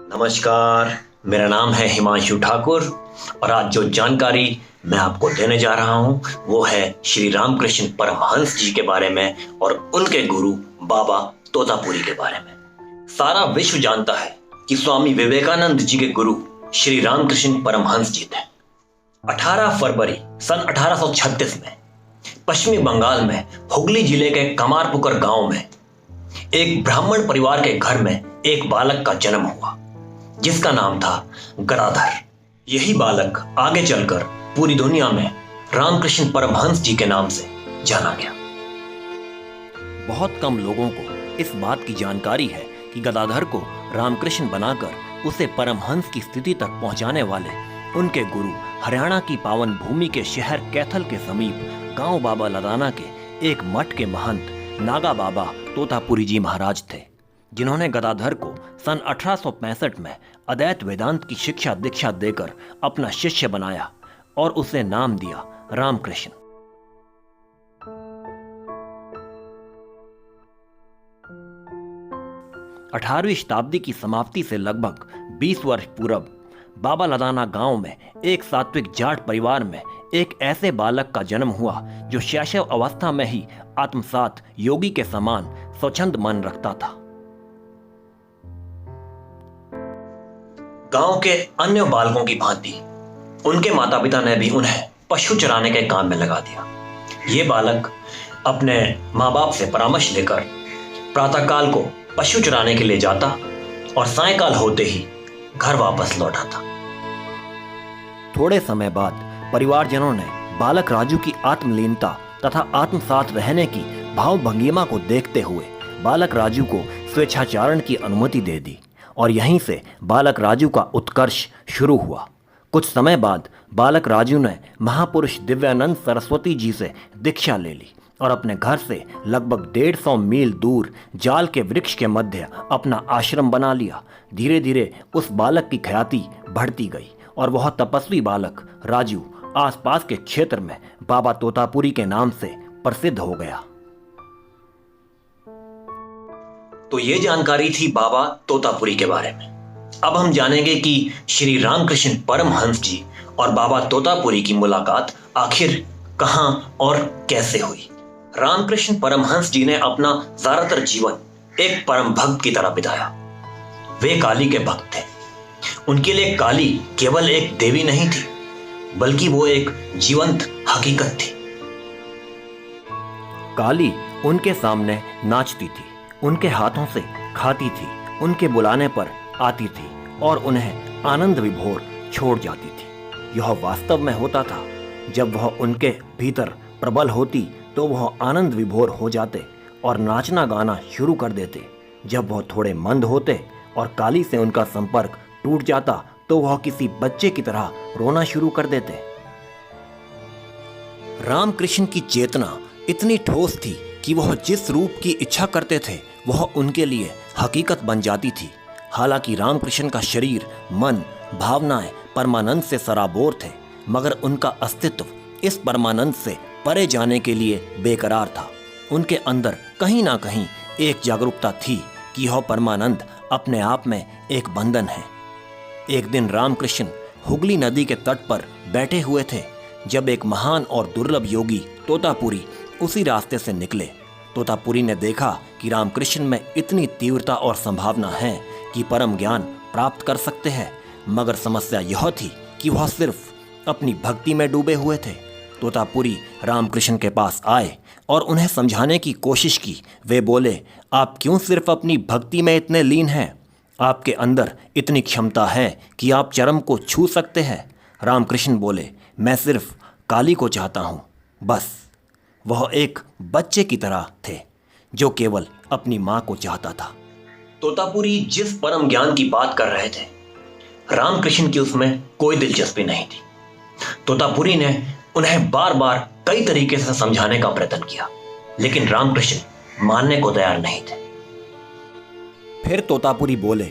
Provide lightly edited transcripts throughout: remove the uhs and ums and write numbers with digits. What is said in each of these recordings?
नमस्कार। मेरा नाम है हिमांशु ठाकुर और आज जो जानकारी मैं आपको देने जा रहा हूं वो है श्री रामकृष्ण परमहंस जी के बारे में और उनके गुरु बाबा तोतापुरी के बारे में। सारा विश्व जानता है कि स्वामी विवेकानंद जी के गुरु श्री रामकृष्ण परमहंस जी थे। 18 फरवरी सन 1836 में पश्चिमी बंगाल में हुगली जिले के कमारपुकर गांव में एक ब्राह्मण परिवार के घर में एक बालक का जन्म हुआ जिसका नाम था गदाधर। यही बालक आगे चलकर पूरी दुनिया में रामकृष्ण परमहंस जी के नाम से जाना गया। बहुत कम लोगों को इस बात की जानकारी है कि गदाधर को रामकृष्ण बनाकर उसे परमहंस की स्थिति तक पहुंचाने वाले उनके गुरु हरियाणा की पावन भूमि के शहर कैथल के समीप गांव बाबा लदाना के एक मठ के महंत नागा बाबा तोतापुरी जी महाराज थे, जिन्होंने गदाधर को सन 1865 में अद्वैत वेदांत की शिक्षा दीक्षा देकर अपना शिष्य बनाया और उसे नाम दिया रामकृष्ण। अठारहवीं शताब्दी की समाप्ति से लगभग 20 वर्ष पूर्व बाबा लदाना गांव में एक सात्विक जाट परिवार में एक ऐसे बालक का जन्म हुआ जो शैशव अवस्था में ही आत्मसात योगी के समान स्वच्छंद मन रखता था। गांव के अन्य बालकों की भांति उनके माता पिता ने भी उन्हें पशु चराने के काम में लगा दिया। ये बालक अपने माँ बाप से परामर्श लेकर प्रातःकाल को पशु चराने के लिए जाता और सायंकाल होते ही घर वापस लौट आता। थोड़े समय बाद परिवारजनों ने बालक राजू की आत्मलीनता तथा आत्मसात रहने की भाव भंगिमा को देखते हुए बालक राजू को स्वेच्छाचारण की अनुमति दे दी और यहीं से बालक राजू का उत्कर्ष शुरू हुआ। कुछ समय बाद बालक राजू ने महापुरुष दिव्यानंद सरस्वती जी से दीक्षा ले ली और अपने घर से लगभग 150 मील दूर जाल के वृक्ष के मध्य अपना आश्रम बना लिया। धीरे धीरे उस बालक की ख्याति बढ़ती गई और वह तपस्वी बालक राजू आसपास के क्षेत्र में बाबा तोतापुरी के नाम से प्रसिद्ध हो गया। तो ये जानकारी थी बाबा तोतापुरी के बारे में। अब हम जानेंगे कि श्री रामकृष्ण परमहंस जी और बाबा तोतापुरी की मुलाकात आखिर कहां और कैसे हुई। रामकृष्ण परमहंस जी ने अपना ज्यादातर जीवन एक परम भक्त की तरह बिताया। वे काली के भक्त थे। उनके लिए काली केवल एक देवी नहीं थी, बल्कि वो एक जीवंत हकीकत थी। काली उनके सामने नाचती थी, उनके हाथों से खाती थी, उनके बुलाने पर आती थी और उन्हें आनंद विभोर छोड़ जाती थी। यह वास्तव में होता था। जब वह उनके भीतर प्रबल होती तो वह आनंद विभोर हो जाते और नाचना गाना शुरू कर देते। जब वह थोड़े मंद होते और काली से उनका संपर्क टूट जाता तो वह किसी बच्चे की तरह रोना शुरू कर देते। रामकृष्ण की चेतना इतनी ठोस थी कि वह जिस रूप की इच्छा करते थे वह उनके लिए हकीकत बन जाती थी। हालांकि रामकृष्ण का शरीर, मन, भावनाएं परमानंद से सराबोर थे, मगर उनका अस्तित्व इस परमानंद से परे जाने के लिए बेकरार था। उनके अंदर कहीं ना कहीं एक जागरूकता थी कि यह परमानंद अपने आप में एक बंधन है। एक दिन रामकृष्ण हुगली नदी के तट पर बैठे हुए थे जब एक महान और दुर्लभ योगी तोतापुरी उसी रास्ते से निकले। तोतापुरी ने देखा कि रामकृष्ण में इतनी तीव्रता और संभावना है कि परम ज्ञान प्राप्त कर सकते हैं, मगर समस्या यह थी कि वह सिर्फ अपनी भक्ति में डूबे हुए थे। तोतापुरी रामकृष्ण के पास आए और उन्हें समझाने की कोशिश की। वे बोले, आप क्यों सिर्फ अपनी भक्ति में इतने लीन हैं? आपके अंदर इतनी क्षमता है कि आप चरम को छू सकते हैं। रामकृष्ण बोले, मैं सिर्फ काली को चाहता हूँ, बस। वह एक बच्चे की तरह थे जो केवल अपनी माँ को चाहता था। तोतापुरी जिस परम ज्ञान की बात कर रहे थे, रामकृष्ण की उसमें कोई दिलचस्पी नहीं थी। तोतापुरी ने उन्हें बार बार कई तरीके से समझाने का प्रयत्न किया, लेकिन रामकृष्ण मानने को तैयार नहीं थे। फिर तोतापुरी बोले,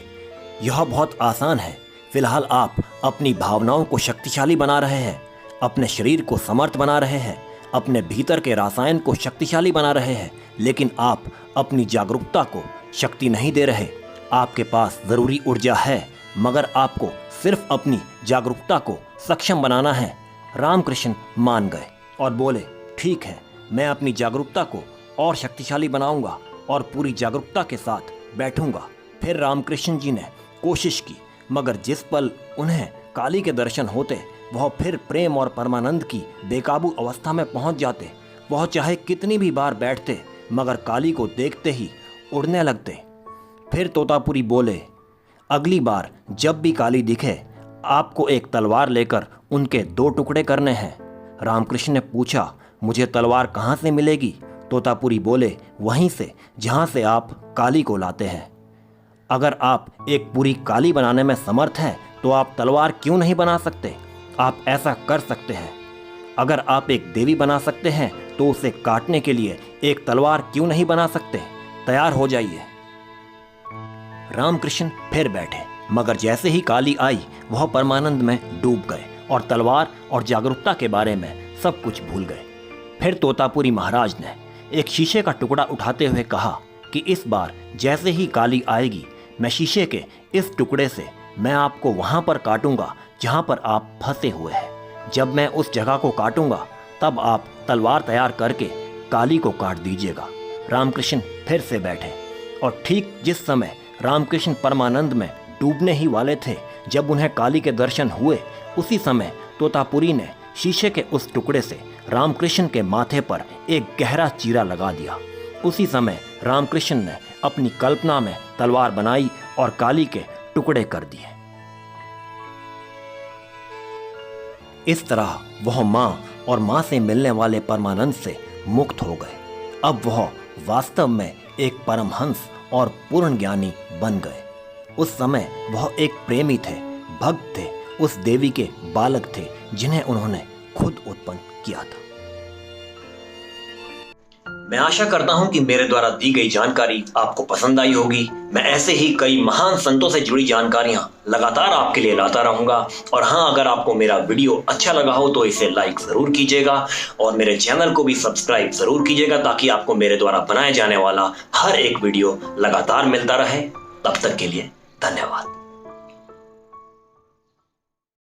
यह बहुत आसान है। फिलहाल आप अपनी भावनाओं को शक्तिशाली बना रहे हैं, अपने शरीर को समर्थ बना रहे हैं, अपने भीतर के रासायन को शक्तिशाली बना रहे हैं, लेकिन आप अपनी जागरूकता को शक्ति नहीं दे रहे। आपके पास जरूरी ऊर्जा है, मगर आपको सिर्फ अपनी जागरूकता को सक्षम बनाना है। रामकृष्ण मान गए और बोले, ठीक है, मैं अपनी जागरूकता को और शक्तिशाली बनाऊंगा और पूरी जागरूकता के साथ बैठूंगा। फिर रामकृष्ण जी ने कोशिश की, मगर जिस पल उन्हें काली के दर्शन होते वह फिर प्रेम और परमानंद की बेकाबू अवस्था में पहुंच जाते। वह चाहे कितनी भी बार बैठते मगर काली को देखते ही उड़ने लगते। फिर तोतापुरी बोले, अगली बार जब भी काली दिखे आपको एक तलवार लेकर उनके 2 टुकड़े करने हैं। रामकृष्ण ने पूछा, मुझे तलवार कहाँ से मिलेगी? तोतापुरी बोले, वहीं से जहाँ से आप काली को लाते हैं। अगर आप एक पूरी काली बनाने में समर्थ हैं तो आप तलवार क्यों नहीं बना सकते? आप ऐसा कर सकते हैं। अगर आप एक देवी बना सकते हैं तो उसे काटने के लिए एक तलवार क्यों नहीं बना सकते? तैयार हो जाइए। रामकृष्ण फिर बैठे, मगर जैसे ही काली आई वह परमानंद में डूब गए और तलवार और जागरूकता के बारे में सब कुछ भूल गए। फिर तोतापुरी महाराज ने एक शीशे का टुकड़ा उठाते हुए कहा कि इस बार जैसे ही काली आएगी मैं शीशे के इस टुकड़े से मैं आपको वहां पर काटूंगा जहां पर आप फंसे हुए हैं। जब मैं उस जगह को काटूंगा तब आप तलवार तैयार करके काली को काट दीजिएगा। रामकृष्ण फिर से बैठे और ठीक जिस समय रामकृष्ण परमानंद में डूबने ही वाले थे, जब उन्हें काली के दर्शन हुए, उसी समय तोतापुरी ने शीशे के उस टुकड़े से रामकृष्ण के माथे पर एक गहरा चीरा लगा दिया। उसी समय रामकृष्ण ने अपनी कल्पना में तलवार बनाई और काली के टुकड़े कर दिए। इस तरह वह मां और मां से मिलने वाले परमानंद से मुक्त हो गए। अब वह वास्तव में एक परमहंस और पूर्ण ज्ञानी बन गए। उस समय वह एक प्रेमी थे, भक्त थे, उस देवी के बालक थे जिन्हें उन्होंने खुद उत्पन्न किया था। मैं आशा करता हूं कि मेरे द्वारा दी गई जानकारी आपको पसंद आई होगी। मैं ऐसे ही कई महान संतों से जुड़ी जानकारियां लगातार आपके लिए लाता रहूंगा। और हाँ, अगर आपको मेरा वीडियो अच्छा लगा हो तो इसे लाइक जरूर कीजिएगा और मेरे चैनल को भी सब्सक्राइब जरूर कीजिएगा, ताकि आपको मेरे द्वारा बनाए जाने वाला हर एक वीडियो लगातार मिलता रहे। तब तक के लिए धन्यवाद।